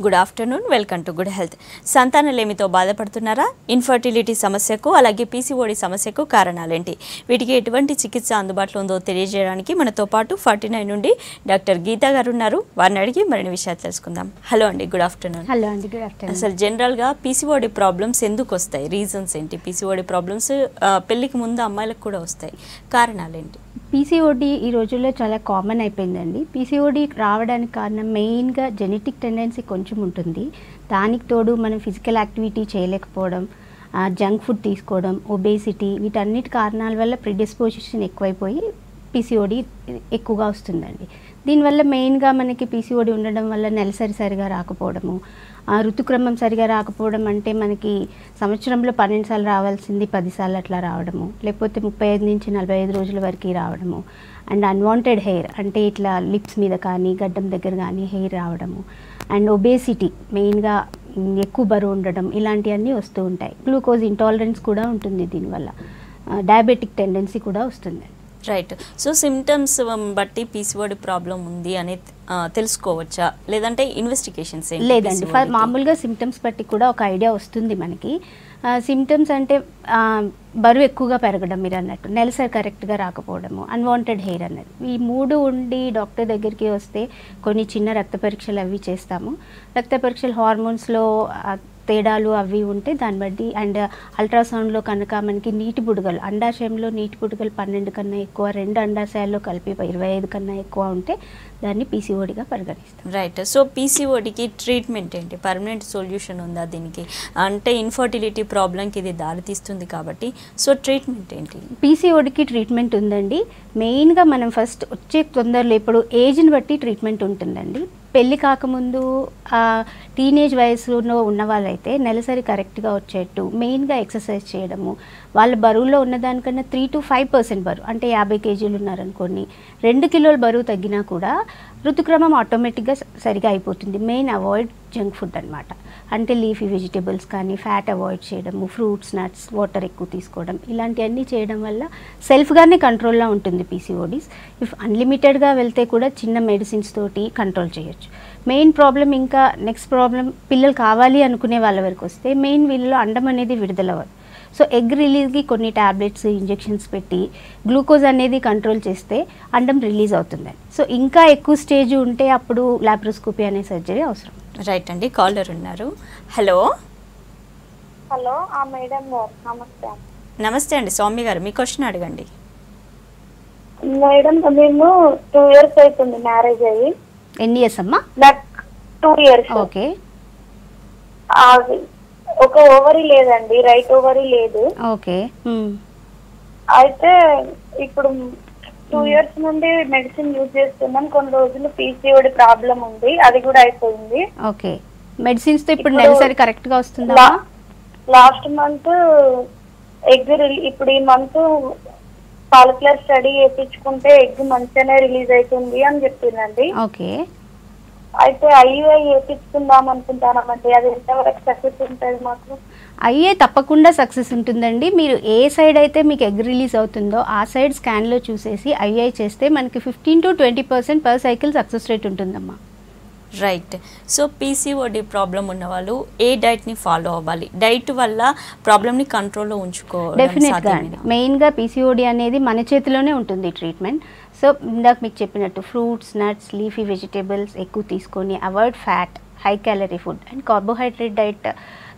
Good afternoon, welcome to good health. సంతానలేమితో బాధపడుతున్నారా? Infertility సమస్యకు అలాగే పీసీఓడి సమస్యకు కారణాలేంటి, వీటికి ఎటువంటి చికిత్స అందుబాటులో ఉందో తెలియజేయడానికి మనతో పాటు 49 నుండి డాక్టర్ గీతా గారు ఉన్నారు. వారిని అడిగి మరిన్ని విషయాలు తెలుసుకుందాం. హలో అండి, గుడ్ ఆఫ్టర్నూన్. హలో అండి, గుడ్ ఆఫ్టర్నూన్. అసలు జనరల్గా పీసీఓడి ప్రాబ్లమ్స్ ఎందుకు వస్తాయి? రీజన్స్ ఏంటి? పీసీఓడి ప్రాబ్లమ్స్ పెళ్ళికి ముందు అమ్మాయిలకు కూడా వస్తాయి, కారణాలు ఏంటి? పీసీఓడి ఈ రోజుల్లో చాలా కామన్ అయిపోయిందండి. పీసీఓడి రావడానికి కారణం మెయిన్గా జెనెటిక్ టెండెన్సీ కొంచెం ఉంటుంది. దానికి తోడు మనం ఫిజికల్ యాక్టివిటీ చేయలేకపోవడం, జంక్ ఫుడ్ తీసుకోవడం, ఒబేసిటీ, వీటన్నిటి కారణాల వల్ల ప్రిడిస్పోజిషన్ ఎక్కువైపోయి పీసీఓడి ఎక్కువగా వస్తుందండి. దీనివల్ల మెయిన్గా మనకి పీసీఓడి ఉండడం వల్ల నెలసరి సరిగా రాకపోవడము, ఋతుక్రమం సరిగా రాకపోవడం అంటే మనకి సంవత్సరంలో 12 సార్లు రావాల్సింది 10 సార్లు అట్లా రావడము, లేకపోతే 35 నుంచి 45 రోజుల వరకు రావడము, అండ్ అన్వాంటెడ్ హెయిర్ అంటే ఇట్లా లిప్స్ మీద కానీ గడ్డం దగ్గర కానీ హెయిర్ రావడము, అండ్ ఒబేసిటీ మెయిన్గా ఎక్కువ బరువు ఉండడం, ఇలాంటివన్నీ వస్తూ ఉంటాయి. గ్లూకోజ్ ఇంటాలరెన్స్ కూడా ఉంటుంది, దీనివల్ల డయాబెటిక్ టెండెన్సీ కూడా వస్తుంది. రైట్. సో సిమ్టమ్స్ బట్టి పీసీఓడి ప్రాబ్లం ఉంది అని తెలుసుకోవచ్చా, లేదంటే ఇన్వెస్టిగేషన్స్? లేదండి, మామూలుగా సిమ్టమ్స్ బట్టి కూడా ఒక ఐడియా వస్తుంది మనకి. సిమ్టమ్స్ అంటే బరువు ఎక్కువగా పెరగడం, మీరు అన్నట్టు నెలసరి కరెక్ట్గా రాకపోవడము, అన్వాంటెడ్ హెయిర్ అన్నది, ఈ మూడు ఉండి డాక్టర్ దగ్గరికి వస్తే కొన్ని చిన్న రక్త పరీక్షలు అవి చేస్తాము. రక్త పరీక్షలు హార్మోన్స్లో తేడాలు అవి ఉంటే దాన్ని బట్టి, అండ్ అల్ట్రాసౌండ్లో కనుక మనకి నీటి బుడగలు, అండాశయంలో నీటి బుడగలు 12 కన్నా ఎక్కువ, 2 అండాశయాల్లో కలిపి 25 కన్నా ఎక్కువ ఉంటే దాన్ని పీసీఓడిగా పరిగణిస్తాం. రైట్. సో పీసీఓడికి ట్రీట్మెంట్ ఏంటి? పర్మనెంట్ సొల్యూషన్ ఉందా దీనికి? అంటే ఇన్ఫర్టిలిటీ ప్రాబ్లంకి ఇది దారితీస్తుంది కాబట్టి, సో ట్రీట్మెంట్ ఏంటి? పీసీఓడికి ట్రీట్మెంట్ ఉందండి. మెయిన్గా మనం ఫస్ట్ వచ్చే తొందరలో ఇప్పుడు ఏజ్ని బట్టి ట్రీట్మెంట్ ఉంటుందండి. పెళ్ళి కాకముందు టీనేజ్ వయసులో ఉన్న వాళ్ళైతే నెలసరి కరెక్ట్గా వచ్చేట్టు మెయిన్గా ఎక్సర్సైజ్ చేయడము, వాళ్ళ బరువులో ఉన్నదానికన్నా 3 to 5% బరువు, అంటే 50 కేజీలు ఉన్నారనుకోండి, 2 కిలోల బరువు తగ్గినా కూడా ఋతుక్రమం ఆటోమేటిక్గా సరిగా అయిపోతుంది. మెయిన్ అవాయిడ్ జంక్ ఫుడ్ అనమాట, అంటే లీఫీ వెజిటేబుల్స్ కానీ ఫ్యాట్ అవాయిడ్ చేయడము, ఫ్రూట్స్, నట్స్, వాటర్ ఎక్కువ తీసుకోవడం, ఇలాంటివన్నీ చేయడం వల్ల సెల్ఫ్గానే కంట్రోల్లో ఉంటుంది పీసీఓడీస్. ఇఫ్ అన్లిమిటెడ్గా వెళ్తే కూడా చిన్న మెడిసిన్స్ తోటి కంట్రోల్ చేయొచ్చు. మెయిన్ ప్రాబ్లం ఇంకా నెక్స్ట్ ప్రాబ్లం, పిల్లలు కావాలి అనుకునే వాళ్ళ వరకు వస్తే మెయిన్ వీళ్ళలో అండం అనేది విడుదలవ్వదు. సో ఎగ్ రిలీజ్కి కొన్ని ట్యాబ్లెట్స్, ఇంజెక్షన్స్ పెట్టి గ్లూకోజ్ అనేది కంట్రోల్ చేస్తే అండం రిలీజ్ అవుతుంది. సో ఇంకా ఎక్కువ స్టేజ్ ఉంటే అప్పుడు లాప్రోస్కోపీ అనే సర్జరీ అవసరం. రైట్ అండి, కాలర్ ఉన్నారు. హలో. హలో మేడం గారు, నమస్తే. నమస్తే అండి, సౌమ్య గారు, మీ క్వశ్చన్ అడగండి. మేడం మేము 2 years అవుతుంది మ్యారేజ్ అయ్యి. ఎన్ని ఇయర్స్ అమ్మా? నాకు 2 years. ఓకే. ఒక ఓవరీ లేదండి, రైట్ ఓవరీ లేదు. ఓకే. అయితే ఇప్పుడు 2 years నుండి మెడిసిన్ యూజ్ చేస్తున్నాం. కొన్ని రోజులు పీసీఓడి ప్రాబ్లం ఉంది, అది కూడా అయిపోయింది. ఓకే. మెడిసిన్స్ తో ఇప్పుడు నెలసరి కరెక్ట్ గా వస్తుందా? లాస్ట్ మంత్ ఎగ్ ఇప్పుడు ఈ మంత్ పాలిక్యులర్ స్టడీ చేయించుకుంటే ఎగ్ మంచిగానే రిలీజ్ అవుతుంది అని చెప్పిందండి. ఓకే. అయితే ఐయుఐ చేయించుకుందాం అనుకుంటానండి, అది ఎంతవరకు సక్సెస్ ఉంటుంది మాకు? ఐఏ తప్పకుండా సక్సెస్ ఉంటుందండి. మీరు ఏ సైడ్ అయితే మీకు ఎగ్ రిలీజ్ అవుతుందో ఆ సైడ్ స్కాన్లో చూసేసి ఐఐ చేస్తే మనకి 15 to 20% per cycle success rate ఉంటుందమ్మా. రైట్. సో పీసీఓడి ప్రాబ్లం ఉన్న వాళ్ళు ఏ డైట్ని ఫాలో అవ్వాలి? డైట్ వల్ల ప్రాబ్లమ్ని కంట్రోల్లో ఉంచుకోవడం డెఫినెట్గా అండి. మెయిన్గా పీసీఓడి అనేది మన చేతిలోనే ఉంటుంది ట్రీట్మెంట్. సో ఇందాక మీకు చెప్పినట్టు ఫ్రూట్స్, నట్స్, లీఫీ వెజిటేబుల్స్ ఎక్కువ తీసుకొని, avoid fat, high calorie food and carbohydrate diet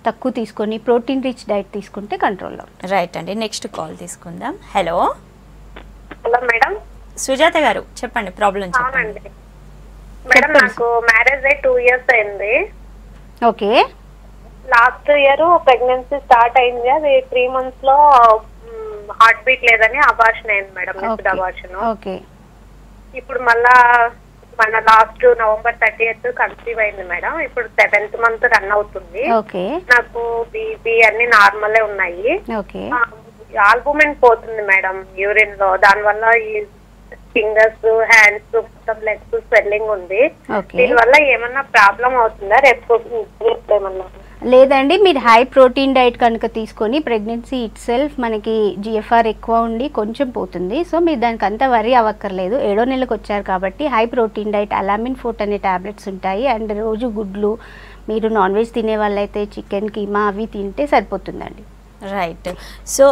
తక్కువ తీసుకొని, ప్రోటీన్ రిచ్ డైట్ తీసుకుంటే కంట్రోల్లో ఉంటుంది. రైట్ అండి, నెక్స్ట్ కాల్ తీసుకుందాం. Hello. Hello madam. Sujatha garu చెప్పండి, ప్రాబ్లం చెప్పండి. మేడం నాకు మ్యారేజ్ అయ్యి 2 years అయింది. Okay. Last year pregnancy start అయింది, అది 3 months లో హార్ట్ బీట్ లేదని అబార్షన్ అయింది మేడం, మిస్డ్ అబార్షన్. ఓకే. ఇప్పుడు మళ్ళా మన లాస్ట్ November 30th కన్సీవ్ అయింది మేడం. ఇప్పుడు 7th month రన్ అవుతుంది. ఓకే. నాకు బీపీ అన్ని నార్మలే ఉన్నాయి. ఓకే. ఆల్బుమిన్ పోతుంది మేడం యూరిన్ లో, దాని వల్ల ఈ ఫింగర్స్, హ్యాండ్స్, మొత్తం లెగ్స్ స్వెల్లింగ్ ఉంది. దీనివల్ల ఏమన్నా ప్రాబ్లం అవుతుందా రేపు ఏమన్నా? లేదండి, మీరు హై ప్రోటీన్ డైట్ కనుక తీసుకొని ప్రెగ్నెన్సీ ఇట్ సెల్ఫ్ మనకి జిఎఫ్ఆర్ ఎక్కువ ఉండి కొంచెం పోతుంది. సో మీరు దానికి అంత వరీ అవ్వక్కర్లేదు. 7వ నెలకు వచ్చారు కాబట్టి హై ప్రోటీన్ డైట్, అలామిన్ ఫోర్ట్ అనే ట్యాబ్లెట్స్ ఉంటాయి. అండ్ రోజు గుడ్లు, మీరు నాన్ వెజ్ తినే వాళ్ళైతే చికెన్ కీమా అవి తింటే సరిపోతుందండి. రైట్. సో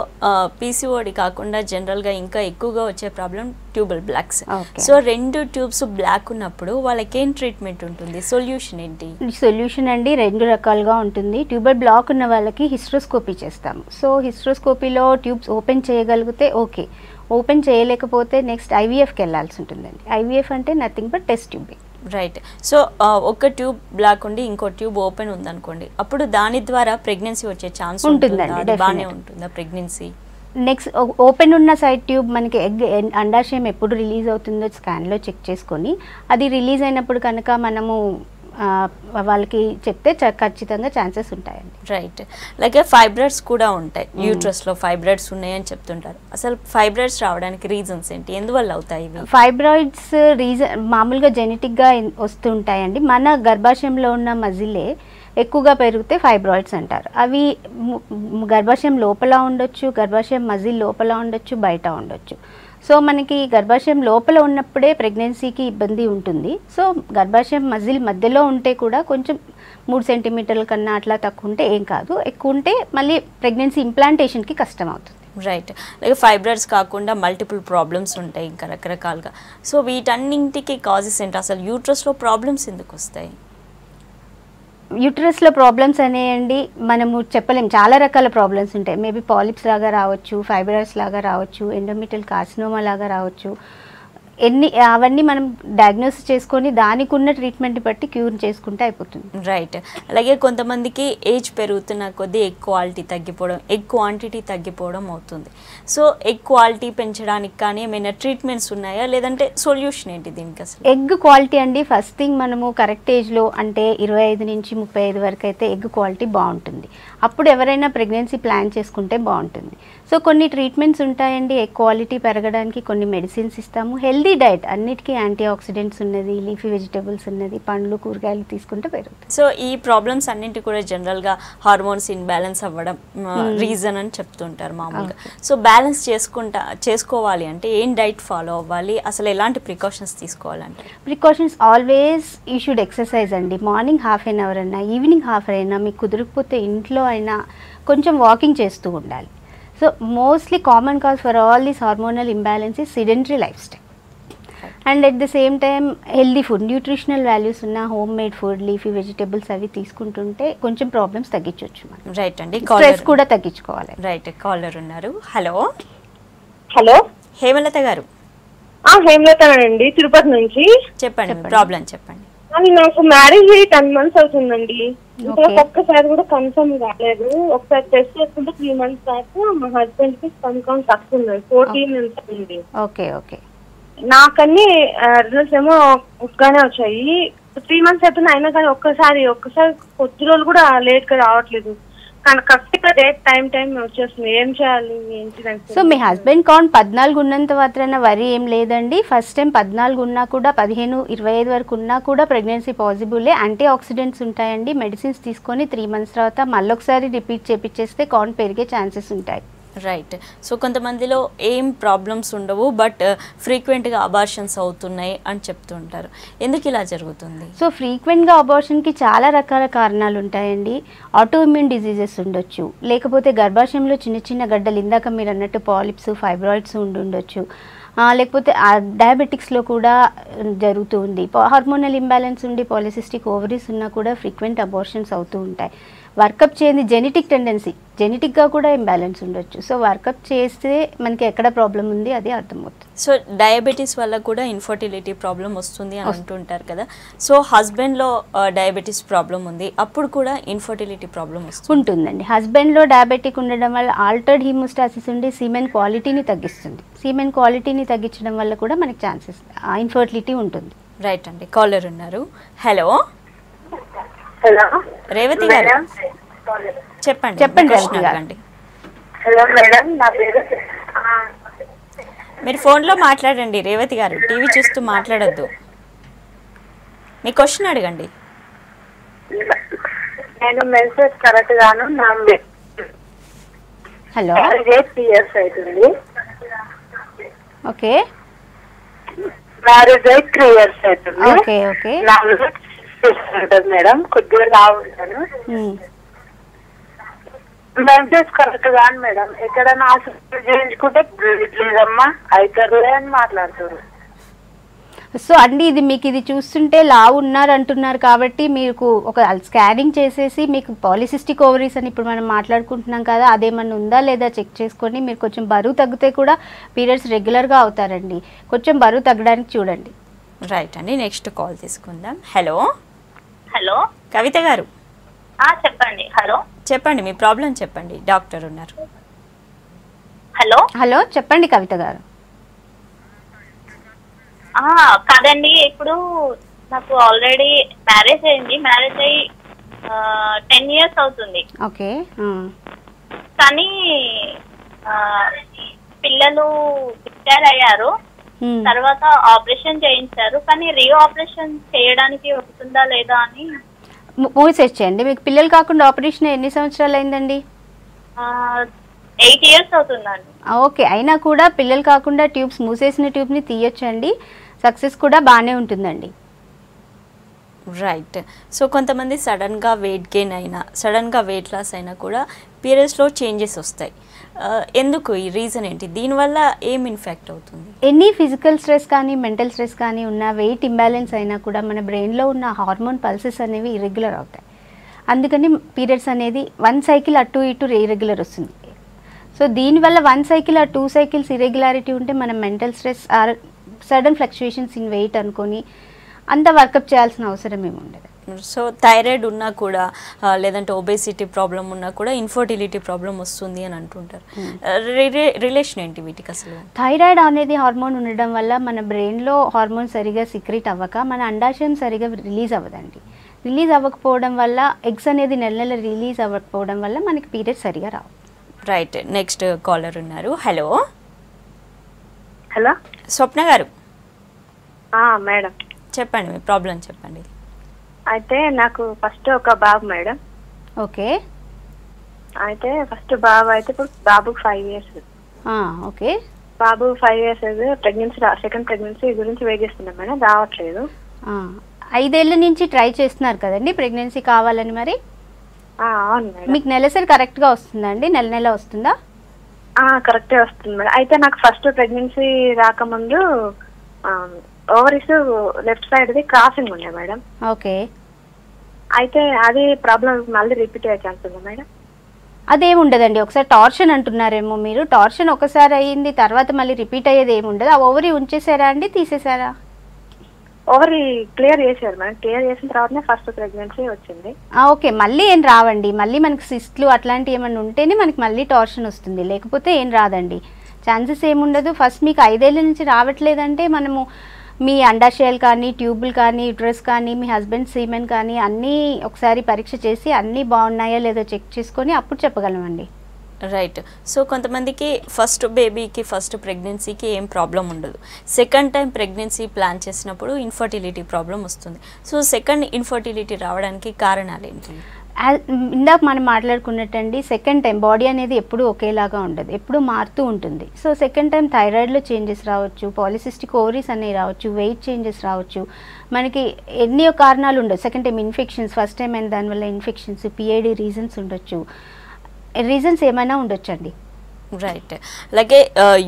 పీసీఓడి కాకుండా జనరల్గా ఇంకా ఎక్కువగా వచ్చే problem tubal blocks. So 2 tubes block ఉన్నప్పుడు వాళ్ళకి ఏం ట్రీట్మెంట్ ఉంటుంది, సొల్యూషన్ ఏంటి? సొల్యూషన్ అండి 2 రకాలుగా ఉంటుంది. ట్యూబల్ బ్లాక్ ఉన్న వాళ్ళకి హిస్ట్రోస్కోపీ చేస్తాము. సో హిస్ట్రోస్కోపీలో ట్యూబ్స్ ఓపెన్ చేయగలిగితే ఓకే, ఓపెన్ చేయలేకపోతే నెక్స్ట్ ఐవీఎఫ్కి వెళ్ళాల్సి ఉంటుందండి. ఐవీఎఫ్ అంటే nothing but test tubing. Right. So ఒక ట్యూబ్ బ్లాక్ ఉండి ఇంకో ట్యూబ్ ఓపెన్ ఉందనుకోండి, అప్పుడు దాని ద్వారా ప్రెగ్నెన్సీ వచ్చే ఛాన్స్ ఉంటుందండి. బాగానే ఉంటుందా ప్రెగ్నెన్సీ? నెక్స్ట్ ఓపెన్ ఉన్న సైడ్ ట్యూబ్ మనకి అండాశయం ఎప్పుడు రిలీజ్ అవుతుందో స్కాన్లో చెక్ చేసుకొని అది రిలీజ్ అయినప్పుడు కనుక మనము వాళ్ళకి చెప్తే ఖచ్చితంగా ఛాన్సెస్ ఉంటాయండి. రైట్. అలాగే ఫైబ్రాయిడ్స్ కూడా ఉంటాయి, యూట్రస్లో ఫైబ్రాయిడ్స్ ఉన్నాయని చెప్తుంటారు. అసలు ఫైబ్రాయిడ్స్ రావడానికి రీజన్స్ ఏంటి, ఎందువల్ల అవుతాయి ఇవి? ఫైబ్రాయిడ్స్ మామూలుగా జెనెటిక్గా వస్తుంటాయండి. మన గర్భాశయంలో ఉన్న మజిలే ఎక్కువగా పెరిగితే ఫైబ్రాయిడ్స్ అంటారు. అవి గర్భాశయం లోపల ఉండొచ్చు, గర్భాశయం మజిల్ లోపల ఉండొచ్చు, బయట ఉండొచ్చు. సో మనకి గర్భాశయం లోపల ఉన్నప్పుడే ప్రెగ్నెన్సీకి ఇబ్బంది ఉంటుంది. సో గర్భాశయం మజిల్ మధ్యలో ఉంటే కూడా కొంచెం 3 సెంటీమీటర్ల కన్నా అట్లా తక్కువ ఉంటే ఏం కాదు, ఎక్కువ ఉంటే మళ్ళీ ప్రెగ్నెన్సీ ఇంప్లాంటేషన్కి కష్టం అవుతుంది. రైట్. అలాగే ఫైబ్రాయిడ్స్ కాకుండా మల్టిపుల్ ప్రాబ్లమ్స్ ఉంటాయి ఇంకా రకరకాలుగా. సో వీటన్నింటికి కాజెస్ ఏంటి, అసలు యూట్రస్లో ప్రాబ్లమ్స్ ఎందుకు వస్తాయి? యూట్రస్లో ప్రాబ్లమ్స్ అనేయండి మనము చెప్పలేం, చాలా రకాల ప్రాబ్లమ్స్ ఉంటాయి. మేబీ పాలిప్స్ లాగా రావచ్చు, ఫైబ్రాయిడ్స్ లాగా రావచ్చు, ఎండోమెట్రియల్ కార్సినోమా లాగా రావచ్చు. అవన్నీ మనం డయాగ్నోస్ చేసుకొని దానికి ఉన్న ట్రీట్మెంట్ బట్టి క్యూర్ చేసుకుంటే అయిపోతుంది. రైట్. అలాగే కొంతమందికి ఏజ్ పెరుగుతున్న కొద్దీ ఎగ్ క్వాలిటీ తగ్గిపోవడం, ఎగ్ క్వాంటిటీ తగ్గిపోవడం అవుతుంది. సో ఎగ్ క్వాలిటీ పెంచడానికి కానీ ఏమైనా ట్రీట్మెంట్స్ ఉన్నాయా, లేదంటే సొల్యూషన్ ఏంటి దీనికి? అసలు ఎగ్ క్వాలిటీ అండి ఫస్ట్ థింగ్ మనము కరెక్ట్ ఏజ్లో అంటే 25 నుంచి 35 వరకు అయితే ఎగ్ క్వాలిటీ బాగుంటుంది. అప్పుడు ఎవరైనా ప్రెగ్నెన్సీ ప్లాన్ చేసుకుంటే బాగుంటుంది. సో కొన్ని ట్రీట్మెంట్స్ ఉంటాయండి ఎగ్ క్వాలిటీ పెరగడానికి, కొన్ని మెడిసిన్స్ ఇస్తాము. హెల్దీ డైట్, అన్నిటికీ యాంటీ ఆక్సిడెంట్స్ ఉన్నది, లీఫీ వెజిటబుల్స్ ఉన్నది, పండ్లు కూరగాయలు తీసుకుంటే పెరుగుతుంది. సో ఈ ప్రాబ్లమ్స్ అన్నింటి కూడా జనరల్గా హార్మోన్స్ ఇన్బ్యాలెన్స్ అవ్వడం రీజన్ అని చెప్తుంటారు మామూలుగా. సో బ్యాలెన్స్ చేసుకోవాలి అంటే ఏం డైట్ ఫాలో అవ్వాలి, అసలు ఎలాంటి ప్రికాషన్స్ తీసుకోవాలంటే? Precautions always you should exercise అండి. మార్నింగ్ ½ an hour అయినా, ఈవినింగ్ ½ hour అయినా, మీకు కుదరకపోతే ఇంట్లో అయినా కొంచెం వాకింగ్ చేస్తూ ఉండాలి. So mostly common cause for all these hormonal imbalance is sedentary life style. And at the same time healthy food, nutritional values ఉన్న home made food, leafy vegetables అవి తీసుకుంటుంటే కొంచెం ప్రాబ్లమ్స్ తగ్గించవచ్చు. రైట్ అండి. స్ట్రెస్ కూడా తగ్గించుకోవాలి. రైట్. కాలర్ ఉన్నారు. Hello. Hello Hemalatha గారు. హేమలత అండి, తిరుపతి నుంచి. చెప్పండి ప్రాబ్లం చెప్పండి. నాకు మ్యారేజ్ అయ్యి 10 months అవుతుందండి. ఒక్కసారి కూడా కన్ఫర్మ్ కాలేదు. ఒకసారి టెస్ట్ చేసుకుంటే 3 months దాకా మా హస్బెండ్ కి స్పర్మ్ కౌంట్ తక్కువ ఉంది, 14 ఉంది. Okay okay. నాకన్నీ రిజల్ట్స్ ఏమో ఒక్కగానే వచ్చాయి. 3 months అవుతుంది, అయినా కానీ ఒక్కసారి కొద్ది రోజులు కూడా లేట్ గా రావట్లేదు. కానీ కరెక్ట్గా టైం వచ్చేస్తుంది. ఏం చేయాలి ఏంటి? సో మీ హస్బెండ్ కౌంట్ 14 ఉన్నంత మాత్రాన వరి ఏం లేదండి. ఫస్ట్ టైం 14 ఉన్నా కూడా 15-25 వరకు ఉన్నా కూడా ప్రెగ్నెన్సీ పాసిబులే. యాంటీ ఆక్సిడెంట్స్ ఉంటాయండి. మెడిసిన్స్ తీసుకొని 3 months తర్వాత మళ్ళీ ఒకసారి రిపీట్ చేపించేస్తే కౌంట్ పెరిగే ఛాన్సెస్ ఉంటాయి. రైట్. సో కొంతమందిలో ఏం ప్రాబ్లమ్స్ ఉండవు, బట్ ఫ్రీక్వెంట్గా అబార్షన్స్ అవుతున్నాయి అని చెప్తుంటారు. ఎందుకు ఇలా జరుగుతుంది? సో ఫ్రీక్వెంట్గా అబార్షన్కి చాలా రకాల కారణాలు ఉంటాయండి. ఆటోఇమ్యూన్ డిజీజెస్ ఉండొచ్చు, లేకపోతే గర్భాశయంలో చిన్న చిన్న గడ్డలు, ఇందాక మీరు అన్నట్టు పాలిప్స్, ఫైబ్రాయిడ్స్ ఉండొచ్చు, లేకపోతే డయాబెటిక్స్లో కూడా జరుగుతూ ఉంది. హార్మోనల్ ఇంబ్యాలెన్స్ ఉండి పాలిసిస్టిక్ ఓవరీస్ ఉన్నా కూడా ఫ్రీక్వెంట్ అబార్షన్స్ అవుతూ ఉంటాయి. వర్కప్ చేయండి, జెనెటిక్ టెండెన్సీ, జెనెటిక్గా కూడా ఇంబ్యాలెన్స్ ఉండొచ్చు. సో వర్కప్ చేస్తే మనకి ఎక్కడ ప్రాబ్లం ఉంది అది అర్థమవుతుంది. సో డయాబెటీస్ వల్ల కూడా ఇన్ఫర్టిలిటీ ప్రాబ్లం వస్తుంది అని అంటుంటారు కదా. సో హస్బెండ్లో డయాబెటీస్ ప్రాబ్లం ఉంది, అప్పుడు కూడా ఇన్ఫర్టిలిటీ ప్రాబ్లం ఉంటుందండి. హస్బెండ్లో డయాబెటిక్ ఉండడం వల్ల ఆల్టర్డ్ హీమోస్టాసిస్ ఉండి సీమెన్ క్వాలిటీని తగ్గిస్తుంది. సీమెన్ క్వాలిటీని తగ్గించడం వల్ల కూడా మనకి ఛాన్సెస్ ఇన్ఫర్టిలిటీ ఉంటుంది. రైట్ అండి. కాలర్ ఉన్నారు. హలో. హలో రేవతి గారు చెప్పండి. రేవతి గారు. హలో మేడం, నా పేరు. మీరు ఫోన్లో మాట్లాడండి రేవతి గారు, టీవీ చూస్తూ మాట్లాడొద్దు. మీ క్వశ్చన్ అడగండి. నేను మెసేజ్ కరెక్ట్ గాను నా హలో 8 years అవుతుంది. ఓకే. మ్యారేజ్ 3 years అవుతుంది. Okay okay. ఉంటుంది మేడం, కొద్దిగా లావు ఉంటాను. మెన్సెస్ కరెక్ట్ కాదు మేడం, ఎక్కడైనా హాస్పిటల్ చేయించుకుంటే లేదమ్మా అవుతారులే అని మాట్లాడుతారు. సో అండి ఇది మీకు ఇది చూస్తుంటే లావు ఉన్నారు అంటున్నారు కాబట్టి మీకు ఒక స్కానింగ్ చేసేసి మీకు పాలిసిస్టిక్ ఓవరీస్ అని ఇప్పుడు మనం మాట్లాడుకుంటున్నాం కదా, అదేమన్నా ఉందా లేదా చెక్ చేసుకొని మీరు కొంచెం బరువు తగ్గితే కూడా పీరియడ్స్ రెగ్యులర్గా అవుతారండి. కొంచెం బరువు తగ్గడానికి చూడండి. రైట్ అండి, నెక్స్ట్ కాల్ తీసుకుందాం. హలో హలో కవిత గారు. చెప్పండి. హలో చెప్పండి, మీ ప్రాబ్లం చెప్పండి, డాక్టర్ ఉన్నారు. హలో హలో చెప్పండి కవిత గారు. కాదండి, ఇప్పుడు నాకు ఆల్రెడీ మ్యారేజ్ అయింది. మ్యారేజ్ అయ్యి 10 years అవుతుంది. ఓకే. కానీ పిల్లలు డిశ్చార్జ్ అయ్యారు. తర్వాత ఆపరేషన్ చేయించారు, కానీ రీఆపరేషన్ చేయడానికి వస్తుందా లేదా అని సెర్చ్ చేయండి. మీకు పిల్లలు కాకుండా ఆపరేషన్ ఎన్ని సంవత్సరాలు అయిందండి? 8 years అవుతుందండి. ఓకే, అయినా కూడా పిల్లలు కాకుండా ట్యూబ్స్ మూసేసిన ట్యూబ్ని తీయొచ్చండి. సక్సెస్ కూడా బాగానే ఉంటుందండి. రైట్. సో కొంతమంది సడన్గా వెయిట్ గెయిన్ అయినా, సడన్గా వెయిట్ లాస్ అయినా కూడా పీరియడ్స్లో చేంజెస్ వస్తాయి. ఎందుకు, ఈ రీజన్ ఏంటి? దీనివల్ల ఏం ఇన్ఫెక్ట్ అవుతుంది? ఎనీ ఫిజికల్ స్ట్రెస్ కానీ మెంటల్ స్ట్రెస్ కానీ ఉన్న వెయిట్ ఇంబ్యాలెన్స్ అయినా కూడా మన బ్రెయిన్లో ఉన్న హార్మోన్ పల్సెస్ అనేవి ఇర్రెగ్యులర్ అవుతాయి. అందుకని పీరియడ్స్ అనేది 1 cycle అటు ఇటు ఇర్రెగ్యులర్ వస్తుంది. సో దీనివల్ల 1 cycle ఆ 2 cycles ఇర్రెగ్యులారిటీ ఉంటే మనం mental stress or sudden fluctuations in weight అనుకొని అంత వర్కప్ చేయాల్సిన అవసరం ఏమి ఉండదు. సో థైరాయిడ్ ఉన్నా కూడా లేదంటే ఒబేసిటీ ప్రాబ్లం ఉన్నా కూడా ఇన్ఫర్టిలిటీ ప్రాబ్లం వస్తుంది అని అంటుంటారు. రిలేషన్ ఏంటి వీటికి అసలు? థైరాయిడ్ అనేది హార్మోన్ ఉండడం వల్ల మన బ్రెయిన్లో హార్మోన్ సరిగా సీక్రెట్ అవ్వక మన అండాశయం సరిగా రిలీజ్ అవ్వదండి. రిలీజ్ అవ్వకపోవడం వల్ల ఎగ్స్ అనేది నెల రిలీజ్ అవ్వకపోవడం వల్ల మనకి పీరియడ్ సరిగా రావు. రైట్, నెక్స్ట్ కాలర్ ఉన్నారు. హలో హలో స్వప్న గారు. మేడం చెప్పండి, మీ ప్రాబ్లం చెప్పండి. అయితే నాకు ఫస్ట్ ఒక బాబు మేడం. ఓకే. అయితే ఫస్ట్ బాబు అయితే ఇప్పుడు బాబుకి 5 years. ఓకే. బాబు 5 years ప్రెగ్నెన్సీ, సెకండ్ ప్రెగ్నెన్సీ గురించి వెయిట్ చేస్తున్నాం మేడం, రావట్లేదు. 5 ఏళ్ల నుంచి ట్రై చేస్తున్నారు కదండి ప్రెగ్నెన్సీ కావాలని. మరి అవును మేడం. మీకు నెలసరి కరెక్ట్గా వస్తుందండి? నెల వస్తుందా? కరెక్టే వస్తుంది మేడం. అయితే నాకు ఫస్ట్ ప్రెగ్నెన్సీ రాకముందు ఓవరీస్ లెఫ్ట్ సైడ్ది క్రాసింగ్ ఉండే మేడం. ఓకే. అయితే అది ప్రాబ్లం మళ్ళీ రిపీట్ అయ్యే ఛాన్స్ ఉందా మేడం? అదేమి ఉండదండి. ఒకసారి టార్షన్ అంటున్నారేమో మీరు. టార్షన్ ఒకసారి అయ్యింది, తర్వాత మళ్ళీ రిపీట్ అయ్యేది ఏమి ఉండదు. ఆ ఓవరీ ఉంచేసారా అండి, తీసేసారా? ఓవరీ క్లియర్ చేశారు మేడం. క్లియర్ చేసిన తర్వాతనే ఫస్ట్ ప్రెగ్నెన్సీ వచ్చింది. ఓకే, మళ్ళీ ఏం రావండి. మళ్ళీ మనకి సిస్ట్లు అట్లాంటివి ఏమైనా ఉంటేనే మనకి మళ్ళీ టార్షన్ వస్తుంది, లేకపోతే ఏం రాదండి. ఛాన్సెస్ ఏముండదు. ఫస్ట్ మీకు 5 ఏళ్ల నుంచి రావట్లేదంటే మనము మీ అండాశయాలు కానీ, ట్యూబులు కానీ, యూట్రస్ కానీ, మీ హస్బెండ్ సీమెన్ కానీ అన్నీ ఒకసారి పరీక్ష చేసి అన్నీ బాగున్నాయా లేదో చెక్ చేసుకొని అప్పుడు చెప్పగలమండి. రైట్. సో కొంతమందికి ఫస్ట్ బేబీకి, ఫస్ట్ ప్రెగ్నెన్సీకి ఏం ప్రాబ్లం ఉండదు. సెకండ్ టైం ప్రెగ్నెన్సీ ప్లాన్ చేసినప్పుడు ఇన్ఫర్టిలిటీ ప్రాబ్లం వస్తుంది. సో సెకండ్ ఇన్ఫర్టిలిటీ రావడానికి కారణాలు ఏంటి? ఇందాక మనం మాట్లాడుకున్నట్టండి, సెకండ్ టైం బాడీ అనేది ఎప్పుడూ ఒకేలాగా ఉండదు, ఎప్పుడూ మారుతూ ఉంటుంది. సో సెకండ్ టైం థైరాయిడ్లో చేంజెస్ రావచ్చు, పాలిసిస్టిక్ ఓవరీస్ అనేవి రావచ్చు, వెయిట్ చేంజెస్ రావచ్చు, మనకి ఎన్ని కారణాలు ఉండవు. Second time infections, first time అయిన దానివల్ల ఇన్ఫెక్షన్స్, పిఐడి రీజన్స్ ఉండొచ్చు, రీజన్స్ ఏమైనా ఉండొచ్చండి. రైట్. అలాగే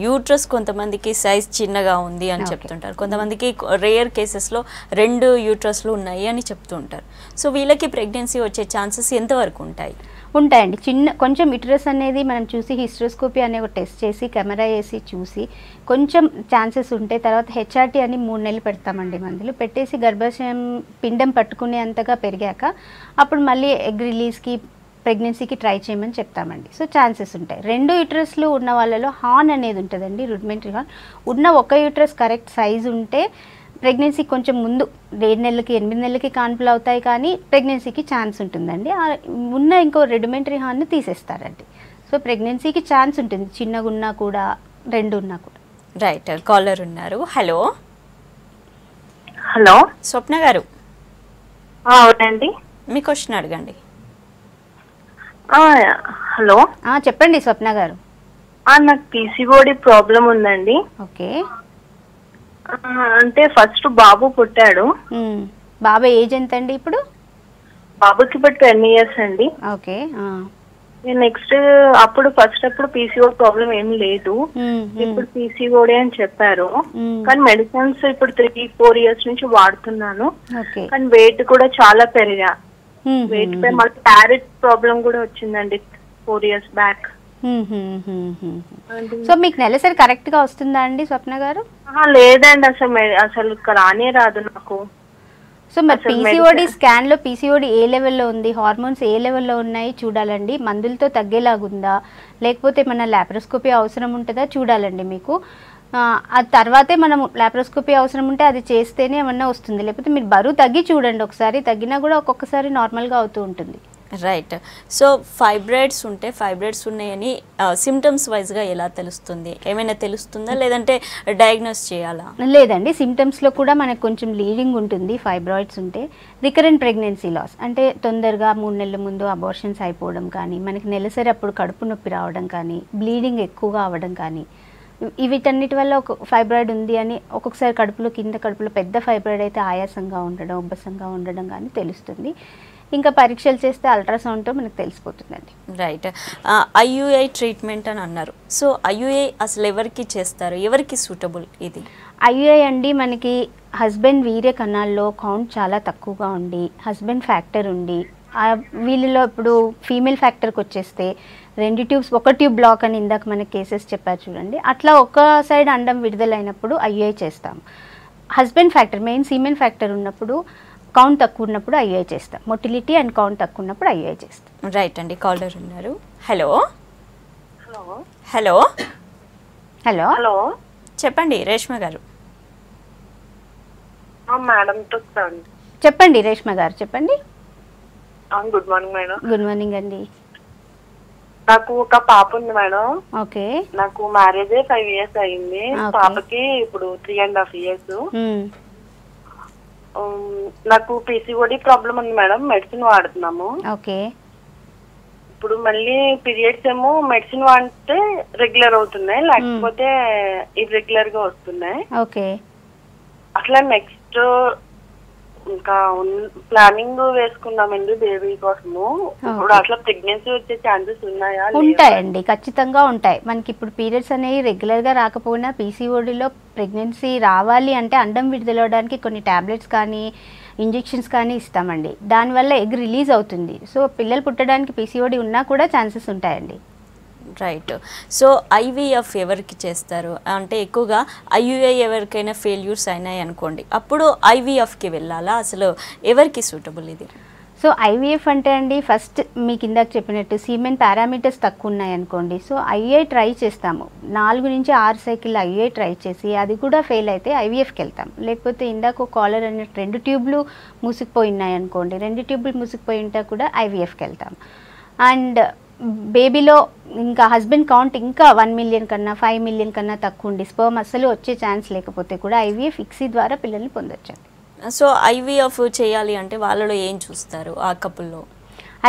యూట్రస్ కొంతమందికి సైజ్ చిన్నగా ఉంది అని చెప్తుంటారు, కొంతమందికి రేర్ కేసెస్లో 2 యూట్రస్లు ఉన్నాయి అని చెప్తూ ఉంటారు. సో వీళ్ళకి ప్రెగ్నెన్సీ వచ్చే ఛాన్సెస్ ఎంతవరకు ఉంటాయి? ఉంటాయండి. కొంచెం యూట్రస్ అనేది మనం చూసి హిస్ట్రోస్కోపీ అనే ఒక టెస్ట్ చేసి కెమెరా వేసి చూసి కొంచెం ఛాన్సెస్ ఉంటే తర్వాత హెచ్ఆర్టీ అని 3 నెలలు పెడతామండి మందులు పెట్టేసి గర్భాశయం పిండం పట్టుకునే అంతగా పెరిగాక అప్పుడు మళ్ళీ ఎగ్ రిలీజ్కి ప్రెగ్నెన్సీకి ట్రై చేయమని చెప్తామండి. సో ఛాన్సెస్ ఉంటాయి. 2 యూట్రస్లు ఉన్న వాళ్ళలో హార్న్ అనేది ఉంటుందండి, రుడిమెంటరీ హార్న్. ఉన్న ఒక యూట్రస్ కరెక్ట్ సైజ్ ఉంటే ప్రెగ్నెన్సీ కొంచెం ముందు 7 నెలలకి 8 నెలలకి కాన్పులు అవుతాయి, కానీ ప్రెగ్నెన్సీకి ఛాన్స్ ఉంటుందండి. ఉన్న ఇంకో రుడిమెంటరీ హార్న్ తీసేస్తారండి. సో ప్రెగ్నెన్సీకి ఛాన్స్ ఉంటుంది, చిన్నగా ఉన్నా కూడా 2 ఉన్నా కూడా. రైట్. కాలర్ ఉన్నారు. హలో హలో స్వప్న గారు. అవునండి. మీ క్వశ్చన్ అడగండి. హలో చెప్పండి స్వప్న గారు. నాకు పీసీఓడి ప్రాబ్లం ఉందండి. ఓకే. అంటే ఫస్ట్ బాబు పుట్టాడు. బాబా ఏజ్ ఎంత అండి ఇప్పుడు? బాబుకి ఇప్పుడు 10 years అండి. ఓకే. నెక్స్ట్ అప్పుడు పీసీఓడి ప్రాబ్లం ఏం లేదు, ఇప్పుడు పీసీఓడి అని చెప్పారు. కానీ మెడిసిన్స్ ఇప్పుడు 3-4 years నుంచి వాడుతున్నాను. కానీ వెయిట్ కూడా చాలా పెరిగా. వెయిట్ పై మళ్ళీ థైరాయిడ్ ప్రాబ్లం కూడా వచ్చిందండి 4 years బ్యాక్. సో మీకు నెలసరి కరెక్ట్ గా వస్తుందా అండి స్వప్న గారు? లేదండి, అసలు రానే రాదు నాకు. సో మరి పీసీఓడి స్కాన్ లో పీసీఓడి ఏ లెవెల్లో ఉంది, హార్మోన్స్ ఏ లెవెల్లో ఉన్నాయి చూడాలండి. మందులతో తగ్గేలాగుందా లేకపోతే మన లాప్రోస్కోపీ అవసరం ఉంటుందా చూడాలండి మీకు. ఆ తర్వాతే మనం లాప్రోస్కోపీ అవసరం ఉంటే అది చేస్తేనే ఏమన్నా వస్తుంది, లేకపోతే మీరు బరువు తగ్గి చూడండి. ఒకసారి తగ్గినా కూడా ఒక్కొక్కసారి నార్మల్గా అవుతూ ఉంటుంది. రైట్. సో ఫైబ్రాయిడ్స్ ఉన్నాయని సిమ్టమ్స్ వైజ్గా ఎలా తెలుస్తుంది? ఏమైనా తెలుస్తుందా లేదంటే డయాగ్నోస్ చేయాలా? లేదండి, సిమ్టమ్స్లో కూడా మనకు కొంచెం లీడింగ్ ఉంటుంది. ఫైబ్రాయిడ్స్ ఉంటే రికరెంట్ ప్రెగ్నెన్సీ లాస్ అంటే తొందరగా 3 నెలల ముందు అబార్షన్స్ అయిపోవడం కానీ, మనకి నెలసరి అప్పుడు కడుపు నొప్పి రావడం కానీ, బ్లీడింగ్ ఎక్కువగా అవ్వడం కానీ, వీటన్నిటి వల్ల ఒక ఫైబ్రాయిడ్ ఉంది అని ఒక్కొక్కసారి కడుపులో పెద్ద ఫైబ్రాయిడ్ అయితే ఆయాసంగా ఉండడం, ఉబ్బసంగా ఉండడం కానీ తెలుస్తుంది. ఇంకా పరీక్షలు చేస్తే అల్ట్రాసౌండ్తో మనకు తెలిసిపోతుందండి. రైట్. ఐయుఐ ట్రీట్మెంట్ అని అన్నారు. సో ఐయుఐ అసలు ఎవరికి చేస్తారు, ఎవరికి సూటబుల్ ఇది? ఐయుఐ అండి మనకి హస్బెండ్ వీర్య కణాల్లో కౌంట్ చాలా తక్కువగా ఉండి, హస్బెండ్ ఫ్యాక్టర్ ఉండి, వీళ్ళలో ఇప్పుడు ఫీమేల్ ఫ్యాక్టర్కి వచ్చేస్తే 2 ట్యూబ్స్ 1 ట్యూబ్ బ్లాక్ అని ఇందాక మనకి కేసెస్ చెప్పారు చూడండి, అట్లా ఒక సైడ్ అండం విడుదలైనప్పుడు ఐయుఐ చేస్తాం. Husband factor main semen factor ఉన్నప్పుడు, కౌంట్ తక్కువ ఉన్నప్పుడు ఐయుఐ చేస్తాం. మొటిలిటీ అండ్ కౌంట్ తక్కువ ఉన్నప్పుడు ఐయుఐ చేస్తాం. రైట్ అండి. కాలర్ ఉన్నారు. హలో హలో హలో హలో చెప్పండి రేష్మ గారు. మేడం చెప్పండి రేష్మ గారు చెప్పండి. Good morning madam. Good morning అండి. నాకు ఒక పాప ఉంది మేడం. ఓకే. నాకు మ్యారేజ్ 5 years అయింది. పాపకి ఇప్పుడు 3.5 years. నాకు పీసీఓడి ప్రాబ్లం ఉంది మేడం, మెడిసిన్ వాడుతున్నాము. ఓకే. ఇప్పుడు మళ్ళీ పీరియడ్స్ ఏమో మెడిసిన్ వాడితే రెగ్యులర్ అవుతున్నాయి, లేకపోతే ఇర్రెగ్యులర్ గా వస్తున్నాయి. ఓకే. అట్లా నెక్స్ట్ ఇంకా ప్లానింగ్ వేసుకున్నామండి బేబీ కోసము. ఇప్పుడు అట్లా ప్రెగ్నెన్సీ వచ్చే ఛాన్సెస్ ఉన్నాయా? ఉంటాయండి, ఖచ్చితంగా ఉంటాయి. మనకి ఇప్పుడు పీరియడ్స్ అనేవి రెగ్యులర్గా రాకపోయినా పీసీఓడిలో ప్రెగ్నెన్సీ రావాలి అంటే అండం విడుదలవడానికి కొన్ని టాబ్లెట్స్ కానీ ఇంజెక్షన్స్ కానీ ఇస్తామండి. దానివల్ల ఎగ్ రిలీజ్ అవుతుంది. సో పిల్లలు పుట్టడానికి పీసీఓడి ఉన్నా కూడా ఛాన్సెస్ ఉంటాయండి. రైట్. సో ఐవీఎఫ్ ఎవరికి చేస్తారు అంటే ఎక్కువగా ఐయుఐ ఎవరికైనా ఫెయిల్యూర్స్ అయినాయి అనుకోండి, అప్పుడు ఐవీఎఫ్కి వెళ్ళాలా? అసలు ఎవరికి సూటబుల్ ఇది? సో ఐవీఎఫ్ అంటే అండి ఫస్ట్ మీకు ఇందాక చెప్పినట్టు సీమెన్ పారామీటర్స్ తక్కువ ఉన్నాయనుకోండి, సో ఐయుఐ ట్రై చేస్తాము. 4 నుంచి 6 సైకిల్ ఐయుఐ ట్రై చేసి అది కూడా ఫెయిల్ అయితే ఐవీఎఫ్కి వెళ్తాం. లేకపోతే ఇందాక కాలర్ అన్నట్టు 2 ట్యూబ్లు మూసుకుపోయి ఉన్నాయనుకోండి, 2 ట్యూబ్లు మూసుకుపోయి ఉంటే కూడా ఐవీఎఫ్కి వెళ్తాం. అండ్ బేబీలో ఇంకా హస్బెండ్ కౌంట్ ఇంకా 1 million కన్నా 5 million కన్నా తక్కువ ఉండి స్పర్మ్ అస్సలు వచ్చే ఛాన్స్ లేకపోతే కూడా ఐవీఎఫ్ ఇక్సీ ద్వారా పిల్లల్ని పొందొచ్చు. సో ఐవీఎఫ్ చేయాలి అంటే వాళ్ళలో ఏం చూస్తారు ఆ కపుల్లో?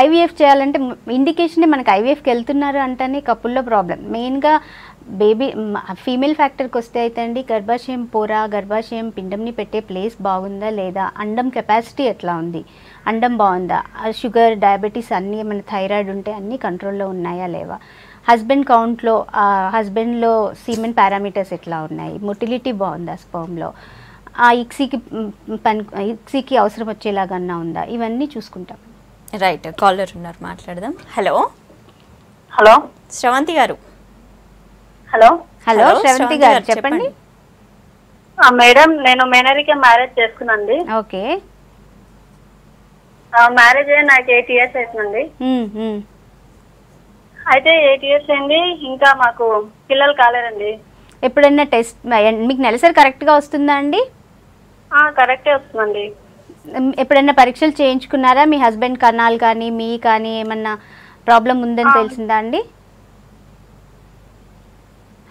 ఐవీఎఫ్ చేయాలంటే ఇండికేషన్ మనకి ఐవీఎఫ్కి వెళ్తున్నారు అంటేనే కపుల్లో ప్రాబ్లం. మెయిన్గా బేబీ ఫీమేల్ ఫ్యాక్టర్కి వస్తే అయితే అండి గర్భాశయం గర్భాశయం పిండంని పెట్టే ప్లేస్ బాగుందా లేదా, అండం కెపాసిటీ ఎట్లా ఉంది, అండం బాగుందా, షుగర్ డయాబెటీస్ అన్నీ మన థైరాయిడ్ ఉంటే అన్నీ కంట్రోల్లో ఉన్నాయా లేవా, హస్బెండ్ కౌంట్లో హస్బెండ్లో సీమెన్ పారామీటర్స్ ఎట్లా ఉన్నాయి, మొటిలిటీ బాగుందా స్పర్మ్లో, ఆ ఇక్సీకి అవసరం వచ్చేలాగన్నా ఉందా, ఇవన్నీ చూసుకుంటాం. రైట్. కాలర్ ఉన్నారు, మాట్లాడదాం. హలో హలో శ్రవంతి గారు. హలో హలో శ్రవంతి గారు చెప్పండి. మేడం నేను మేనరికే మ్యారేజ్ చేసుకున్నాండి. ఓకే. మ్యారేజ్ నాకు 8 years అవుతుందండి. అయితే 8 years అయింది, ఇంకా మాకు పిల్లలు కాలేరండి. ఎప్పుడైనా టెస్ట్ మీకు నెలసరి కరెక్ట్గా వస్తుందా అండి? కరెక్టే వస్తుందండి. ఎప్పుడైనా పరీక్షలు చేయించుకున్నారా? మీ హస్బెండ్ కణాలు కానీ మీ కానీ ఏమన్నా ప్రాబ్లం ఉందని తెలిసిందా అండి?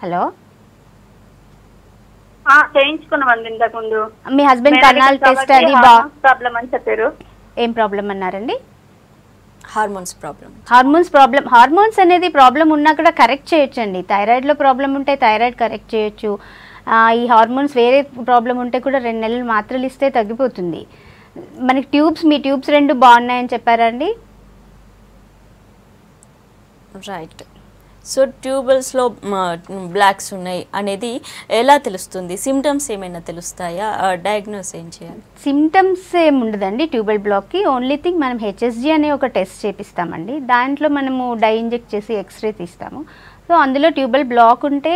హలో చేయించుకున్నామండి ఇంతకు ముందు. మీ హస్బెండ్ కణాలు టెస్ట్ అది ప్రాబ్లం అని చెప్పారు. ఏం ప్రాబ్లం అన్నారండి? Hormones problem. హార్మోన్స్ అనేది ప్రాబ్లం ఉన్నా కూడా కరెక్ట్ చేయొచ్చండి. థైరాయిడ్లో ప్రాబ్లం ఉంటే థైరాయిడ్ కరెక్ట్ చేయొచ్చు. ఈ హార్మోన్స్ వేరే ప్రాబ్లం ఉంటే కూడా 2 నెలలు మాత్రలు ఇస్తే తగ్గిపోతుంది. మనకి మీ ట్యూబ్స్ 2 బాగున్నాయని చెప్పారండి? రైట్. సో ట్యూబల్స్లో బ్లాక్స్ ఉన్నాయి అనేది ఎలా తెలుస్తుంది? సిమ్టమ్స్ ఏమైనా తెలుస్తాయా? డయాగ్నోస్ ఏం చేయాలి? సిమ్టమ్స్ ఏమి ఉండదండి ట్యూబల్ బ్లాక్కి. ఓన్లీ థింగ్ మనం హెచ్ఎస్జీ అనే ఒక టెస్ట్ చేపిస్తామండి. దాంట్లో మనము డై ఇంజెక్ట్ చేసి ఎక్స్రే తీస్తాము. సో అందులో ట్యూబల్ బ్లాక్ ఉంటే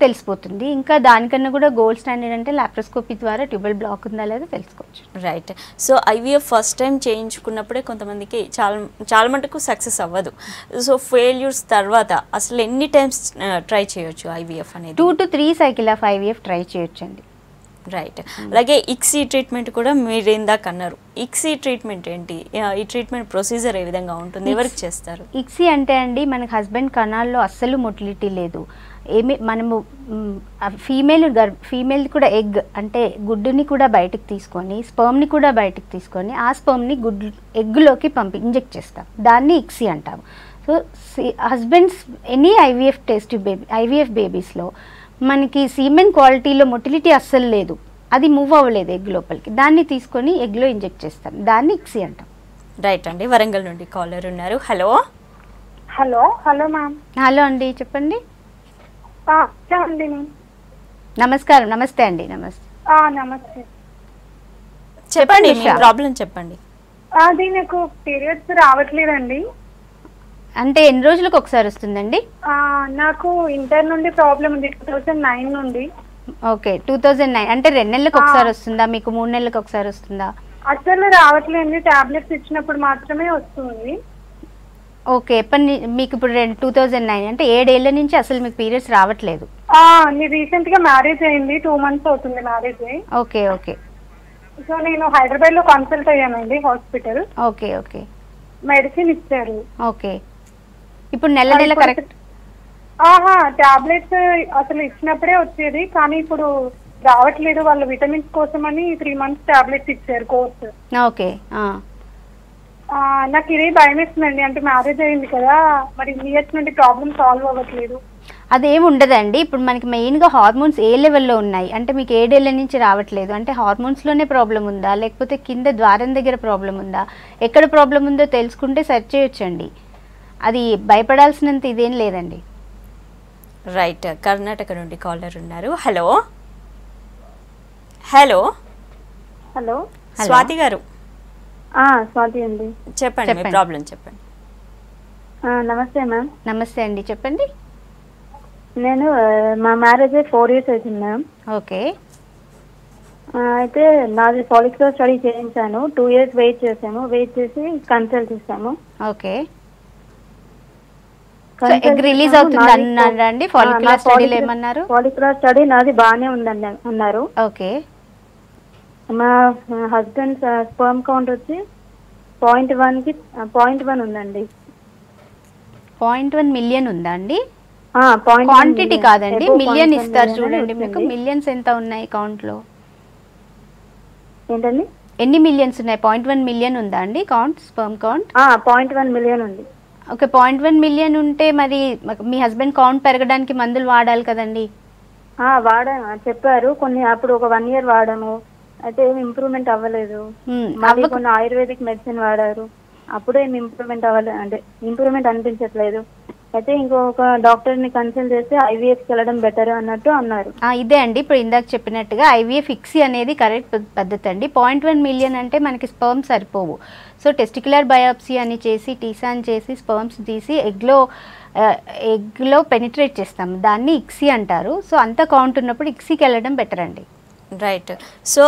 తెలిసిపోతుంది. ఇంకా దానికన్నా కూడా గోల్డ్ స్టాండర్డ్ అంటే లాప్రోస్కోపీ ద్వారా ట్యూబల్ బ్లాక్ ఉందా లేదా తెలుసుకోవచ్చు. Right. So IVF first time చేయించుకున్నప్పుడే కొంతమందికి చాలా మటుకు సక్సెస్ అవ్వదు. సో ఫెయిల్యూర్స్ తర్వాత అసలు ఎన్ని టైమ్స్ ట్రై చేయొచ్చు ఐవీఎఫ్ అనేది? 2 to 3 cycle of IVF try చేయొచ్చండి. రైట్. అలాగే ఇక్సీ ట్రీట్మెంట్ కూడా మీరు ఇందాక అన్నారు. ఇక్సీ ట్రీట్మెంట్ ఏంటి? ఈ ట్రీట్మెంట్ ప్రొసీజర్ ఏ విధంగా ఉంటుంది? ఎవరికి చేస్తారు? ఇక్సీ అంటే అండి మనకి హస్బెండ్ కణాల్లో అస్సలు మొటిలిటీ లేదు. మనము ఫీమేల్ కూడా ఎగ్ అంటే గుడ్డుని కూడా బయటకు తీసుకొని స్పర్మ్ని కూడా బయటకు తీసుకొని ఆ స్పర్మ్ని ఎగ్లోకి ఇంజెక్ట్ చేస్తాం. దాన్ని ఇక్సీ అంటాము. సో హస్బెండ్స్ ఎనీ ఐవీఎఫ్ బేబీస్లో మనకి సీమెన్ క్వాలిటీలో మొటిలిటీ అస్సలు లేదు, అది మూవ్ అవ్వలేదు ఎగ్ లోపలికి, దాన్ని తీసుకొని ఎగ్లో ఇంజెక్ట్ చేస్తాం. దాన్ని ఇక్సీ అంటాం. రైట్ అండి. వరంగల్ నుండి కాలర్ ఉన్నారు. హలో. Hello ma'am. హలో అండి, చెప్పండి. అండి మ్యామ్. నమస్కారం. నమస్తే అండి. నమస్తే. చెప్పండి మీ ప్రాబ్లం చెప్పండి. అది నాకు పీరియడ్స్ రావట్లేదండి. అంటే ఎన్ని రోజులకు ఒకసారి వస్తుందండి? నాకు ఇంటర్ నుండి ప్రాబ్లం ఉంది, 2009 నుండి. ఓకే, 2009 అంటే 2 నెలలకు ఒకసారి వస్తుందా మీకు? 3 నెలలకు ఒకసారి వస్తుందా? అసలు రావట్లేదు, టాబ్లెట్స్ ఇచ్చినప్పుడు మాత్రమే వస్తుంది. ఓకే, మీకు ఇప్పుడు 2009 అంటే 7 ఏళ్ల నుంచి అసలు మీకు పీరియడ్స్ రావట్లేదు. రీసెంట్ గా మ్యారేజ్ అయింది, 2 months అవుతుంది మ్యారేజ్ అయ్యి. Okay okay. సో నేను హైదరాబాద్ లో కన్సల్ట్ అయ్యానండి హాస్పిటల్. Okay okay. మెడిసిన్ ఇచ్చారు. ఓకే, ఇప్పుడు నెల కరెక్ట్? టాబ్లెట్స్ అసలు ఇచ్చినప్పుడే వచ్చేది, కానీ ఇప్పుడు రావట్లేదు. వాళ్ళు విటమిన్స్ కోసం అని 3 months టాబ్లెట్స్ ఇచ్చారు కోర్స్. ఓకే. నాకు ఇది భయం వేస్తుందండి, అంటే మ్యారేజ్ అయింది కదా, మరి ఇయర్స్ నుండి ప్రాబ్లం సాల్వ్ అవ్వట్లేదు. అదేమి ఉండదండి. ఇప్పుడు మనకి మెయిన్గా హార్మోన్స్ ఏ లెవెల్లో ఉన్నాయి అంటే మీకు 7 ఏళ్ల నుంచి రావట్లేదు అంటే హార్మోన్స్లోనే ప్రాబ్లం ఉందా, లేకపోతే కింద ద్వారం దగ్గర ప్రాబ్లం ఉందా, ఎక్కడ ప్రాబ్లం ఉందో తెలుసుకుంటే సెర్చ్ చేయొచ్చండి. అది భయపడాల్సినంత ఇదేం లేదండి. రైట్. కర్ణాటక నుండి కాలర్ ఉన్నారు. హలో. హలో. హలో స్వాతి గారు. స్వాతి అండి. చెప్పండి మీ ప్రాబ్లం చెప్పండి. నమస్తే మ్యామ్. నమస్తే అండి, చెప్పండి. నేను మా మ్యారేజ్ 4 years అవుతుంది మ్యామ్. ఓకే. అయితే నాది ఫాలిక్యులర్ స్టడీ చేయించాను, 2 years వెయిట్ చేసి కన్సల్ట్ చేసాము. ఓకే. ఎగ్ రిలీజ్ అవుతుంది అన్నారా అండి? ఫాలిక్యులర్ స్టడీలో ఏమన్నారు? ఫాలిక్యులర్ స్టడీ నాది బాగానే ఉందని అన్నారు. ఓకే. మా హస్బెండ్ స్పర్మ్ కౌంట్ వచ్చి 0.1 ఉందండి. 0.1 మిలియన్ ఉందా అండి? క్వాంటిటీ కాదండి, మిలియన్ ఇస్తారు చూడండి. మీకు మిలియన్స్ ఎంత ఉన్నాయి కౌంట్ లో? ఏంటండి? ఎన్ని మిలియన్స్ ఉన్నాయి? 0.1 మిలియన్ ఉందా అండి కౌంట్, స్పర్మ్ కౌంట్? 0.1 మిలియన్ ఉంది. ఓకే, 0.1 మిలియన్ ఉంటే మరి మీ హస్బెండ్ కౌంట్ పెరగడానికి మందులు వాడాలి కదండి? వాడాము, చెప్పారు కొన్ని, అప్పుడు ఒక 1 year వాడాము, అయితే ఏమి ఇంప్రూవ్మెంట్ అవ్వలేదు. మళ్ళీ కొన్ని ఆయుర్వేదిక్ మెడిసిన్ వాడారు, అప్పుడు ఏమి ఇంప్రూవ్మెంట్ అవ్వలేదు, అంటే ఇంప్రూవ్మెంట్ అనిపించట్లేదు. అయితే ఇంకొక డాక్టర్ ని కన్సల్ట్ చేస్తే ఐవీఎఫ్ వెళ్ళడం బెటర్ అన్నట్టు అన్నారు. ఇదే అండి ఇప్పుడు ఇందాక చెప్పినట్టుగా ఐవీఎఫ్ ఇక్సీ అనేది కరెక్ట్ పద్ధతి అండి. 0.1 మిలియన్ అంటే మనకి స్పర్మ్ సరిపోవు. సో టెస్టిక్యులర్ బయాప్సీ అని చేసి టీసాన్ చేసి స్పర్మ్స్ తీసి ఎగ్లో పెనిట్రేట్ చేస్తాము, దాన్ని ఇక్సీ అంటారు. సో అంత కౌంట్ ఉన్నప్పుడు ఇక్సీకి వెళ్ళడం బెటర్ అండి. రైట్. సో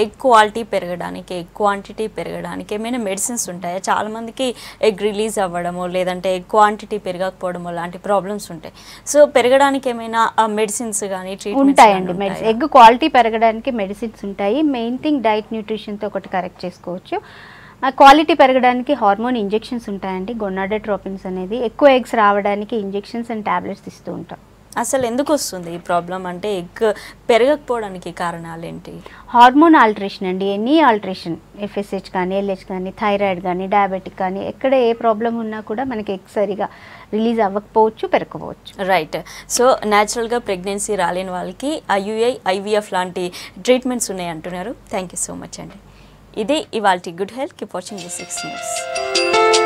ఎగ్ క్వాలిటీ పెరగడానికి, ఎగ్ క్వాంటిటీ పెరగడానికి ఏమైనా మెడిసిన్స్ ఉంటాయా? చాలామందికి ఎగ్ రిలీజ్ అవ్వడము లేదంటే ఎగ్ క్వాంటిటీ పెరగకపోవడము లాంటి ప్రాబ్లమ్స్ ఉంటాయి. సో పెరగడానికి ఏమైనా మెడిసిన్స్ కానీ ట్రీట్మెంట్స్ ఉంటాయండి? ఎగ్ క్వాలిటీ పెరగడానికి మెడిసిన్స్ ఉంటాయి. మెయిన్ థింగ్ డైట్ న్యూట్రిషన్తో ఒకటి కరెక్ట్ చేసుకోవచ్చు. క్వాలిటీ పెరగడానికి హార్మోన్ ఇంజెక్షన్స్ ఉంటాయండి, గొనాడోట్రోపిన్స్ అనేది. ఎక్కువ ఎగ్స్ రావడానికి ఇంజెక్షన్స్ అండ్ టాబ్లెట్స్ ఇస్తూ ఉంటాం. అసలు ఎందుకు వస్తుంది ఈ ప్రాబ్లం? అంటే ఎగ్ పెరగకపోవడానికి కారణాలు ఏంటి? హార్మోన్ ఆల్టరేషన్ అండి, ఎనీ ఆల్టరేషన్, ఎఫ్ఎస్హెచ్ కానీ ఎల్హెచ్ కానీ థైరాయిడ్ కానీ డయాబెటిక్ కానీ ఎక్కడ ఏ ప్రాబ్లం ఉన్నా కూడా మనకి ఎగ్ సరిగా రిలీజ్ అవ్వకపోవచ్చు, పెరగకపోవచ్చు. రైట్. సో న్యాచురల్గా ప్రెగ్నెన్సీ రాలేని వాళ్ళకి ఐయుఐ, ఐవీఎఫ్ లాంటి ట్రీట్మెంట్స్ ఉన్నాయి అంటున్నారు. థ్యాంక్ యూ సో మచ్ అండి. ఇదే ఇవాల్టి good health. Keep watching the 6 news.